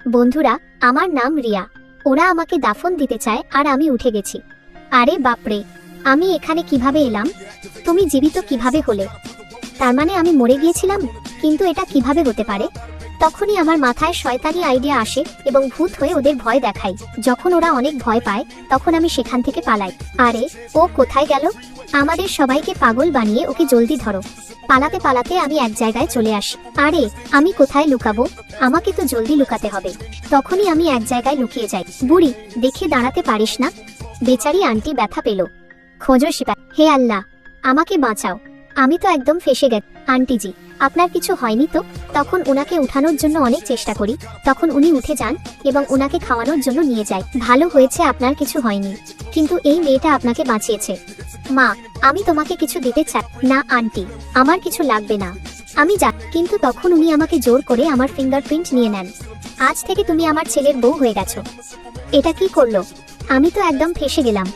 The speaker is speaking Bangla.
বন্ধুরা, আমার নাম রিয়া। ওরা আমাকে দাফন দিতে চায় আর আমি উঠে গেছি। আরে বাপরে, আমি এখানে কিভাবে এলাম? তুমি জীবিত কিভাবে হলে? তার মানে আমি মরে গিয়েছিলাম? কিন্তু এটা কিভাবে হতে পারে? তখনই আমার মাথায় শয়তানি আইডিয়া আসে এবং ভূত হয়ে ওদের ভয় দেখাই। যখন ওরা অনেক ভয় পায় তখন আমি সেখান থেকে পালাই। আরে, ও কোথায় গেল? আমাদের সবাইকে পাগল বানিয়ে ওকে জলদি ধরো। পালাতে পালাতে আমি এক জায়গায় চলে আসি। আরে, আমি কোথায় লুকাবো? আমাকে তো জলদি লুকাতে হবে। তখনই আমি এক জায়গায় লুকিয়ে যাই। বুড়ি, দেখে দাঁড়াতে পারিস না? বেচারি আন্টি ব্যথা পেল। খোঁজো শিপা। হে আল্লাহ, আমাকে বাঁচাও। আমি তো একদম ফেসে গেছি। আন্টিজি, আপনার কিছু হয়নি তো? তখন ওনাকে উঠানোর জন্য অনেক চেষ্টা করি। তখন উনি উঠে যান এবং ওনাকে খাওয়ানোর জন্য নিয়ে যায়। ভালো হয়েছে আপনার কিছু হয়নি, কিন্তু এই মেয়েটা আপনাকে বাঁচিয়েছে। মা, আমি তোমাকে কিছু দিতে চাই না আন্টি, আমার কিছু লাগবে না, আমি যা। কিন্তু তখন উনি আমাকে জোর করে আমার ফিঙ্গারপ্রিন্ট নিয়ে নেন। আজ থেকে তুমি আমার ছেলের বউ হয়ে গেছো। এটা কি করলো? আমি তো একদম ফেসে গেলাম।